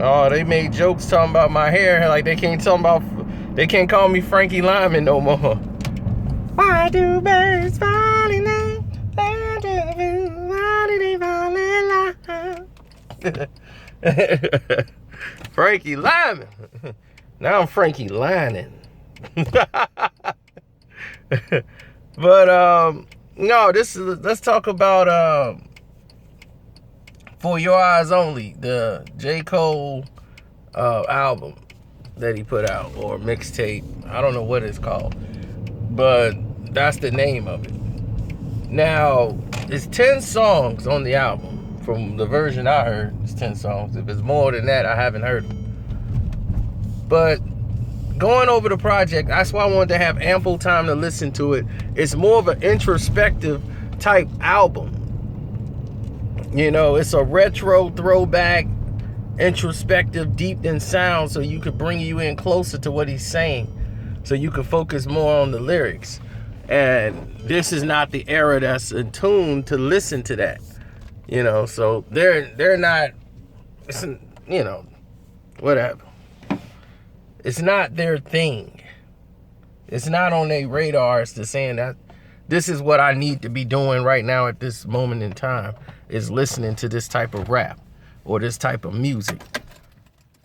Oh, they made jokes talking about my hair. Like they can't call me Frankie Lyman no more. Why do birds fall in love? Why do they fall in love? Frankie Lyman. Now I'm Frankie Lyman. But no, let's talk about For Your Eyes Only, the J.Cole album that he put out, or mixtape. I don't know what it's called, but that's the name of it. Now, it's 10 songs on the album. From the version I heard, it's 10 songs. If it's more than that, I haven't heard them. But going over the project, that's why I wanted to have ample time to listen to it. It's more of an introspective type album. You know, it's a retro throwback, introspective, deep in sound, so you could bring you in closer to what he's saying, so you could focus more on the lyrics. And this is not the era that's in tune to listen to that. You know, so they're not, you know, whatever. It's not their thing. It's not on their radars to saying that this is what I need to be doing right now at this moment in time, is listening to this type of rap or this type of music.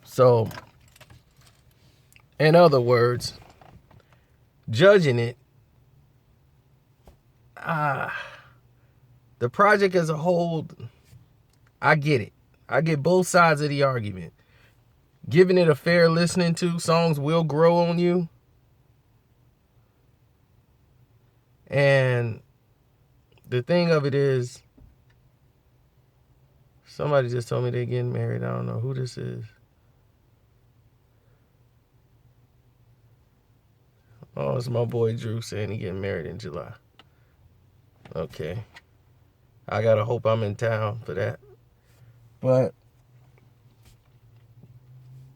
So, in other words, judging it, the project as a whole, I get it. I get both sides of the argument. Giving it a fair listening to, songs will grow on you. And the thing of it is, somebody just told me they're getting married. I don't know who this is. Oh, it's my boy Drew saying he getting married in July. Okay. I gotta hope I'm in town for that. But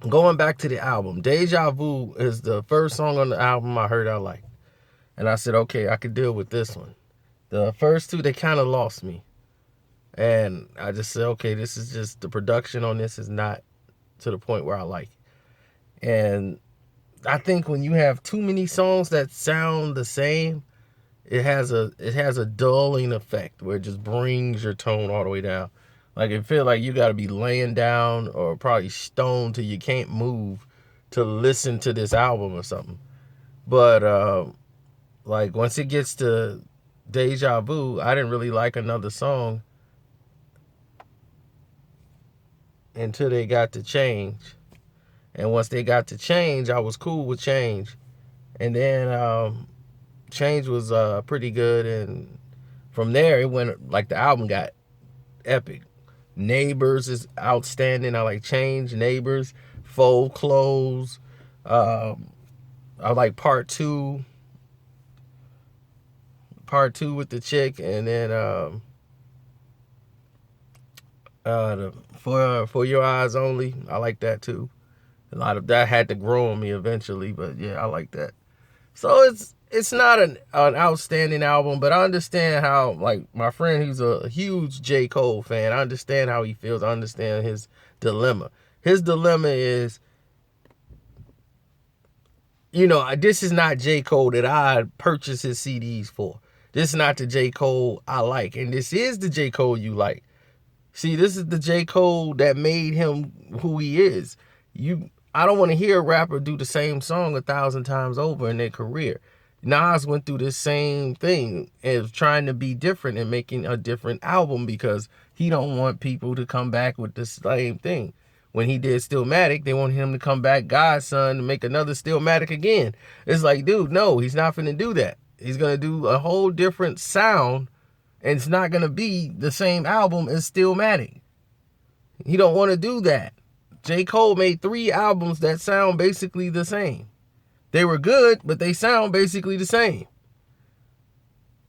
going back to the album, Deja Vu is the first song on the album I heard I liked. And I said, okay, I could deal with this one. The first two, they kind of lost me. And I just said, okay, this is just, the production on this is not to the point where I like it. And I think when you have too many songs that sound the same, it has a dulling effect where it just brings your tone all the way down. Like it feels like you got to be laying down or probably stoned till you can't move to listen to this album or something. But like once it gets to Deja Vu, I didn't really like another song until they got to Change. And once they got to Change, I was cool with Change. And then Change was pretty good, and from there it went, like, the album got epic. Neighbors is outstanding. I like Change, Neighbors, Fold Clothes. I like Part 2 with the chick, and then the For Your Eyes Only. I like that too. A lot of that had to grow on me eventually, but yeah, I like that. So it's not an outstanding album, but I understand how, like, my friend who's a huge J. Cole fan, I understand how he feels. I understand his dilemma. His dilemma is, you know, this is not J. Cole that I purchase his CDs for. This is not the J. Cole I like, and this is the J. Cole you like. See, this is the J. Cole that made him who he is. I don't want to hear a rapper do the same song 1,000 times over in their career. Nas went through the same thing as trying to be different and making a different album because he don't want people to come back with the same thing. When he did Stillmatic, they wanted him to come back Godson and make another Stillmatic again. It's like, dude, no, he's not finna do that. He's going to do a whole different sound, and it's not going to be the same album as Stillmatic. He don't want to do that. J. Cole made 3 albums that sound basically the same. They were good, but they sound basically the same.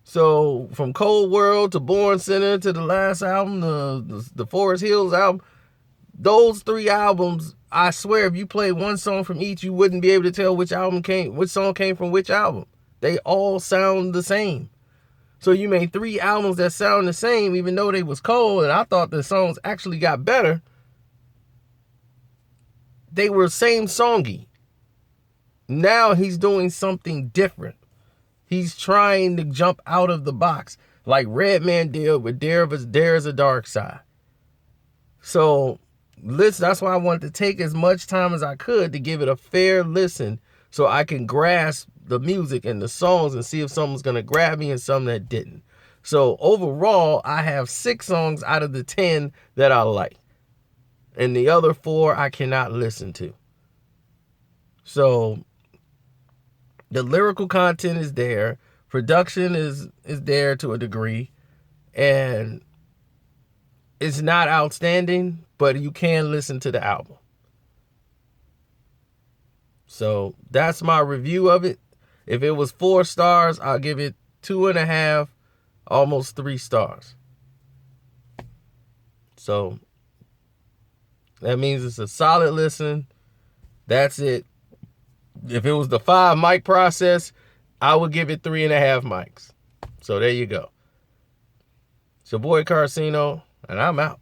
So from Cold World to Born Center to the last album, the Forest Hills album, those 3 albums, I swear if you play one song from each, you wouldn't be able to tell which song came from which album. They all sound the same. So you made 3 albums that sound the same, even though they was cold, and I thought the songs actually got better. they were same songy. Now he's doing something different. He's trying to jump out of the box, like Redman did with There's a Dark Side. So listen, that's why I wanted to take as much time as I could to give it a fair listen so I can grasp the music and the songs and see if something's going to grab me and some that didn't. So overall, I have 6 songs out of the 10 that I like. And the other 4 I cannot listen to. So the lyrical content is there. Production is there to a degree. And it's not outstanding, but you can listen to the album. So that's my review of it. If it was 4 stars, I'll give it 2.5, almost 3 stars. So that means it's a solid listen. That's it. If it was the 5 mic process, I would give it 3.5 mics. So there you go. It's your boy Karceno, and I'm out.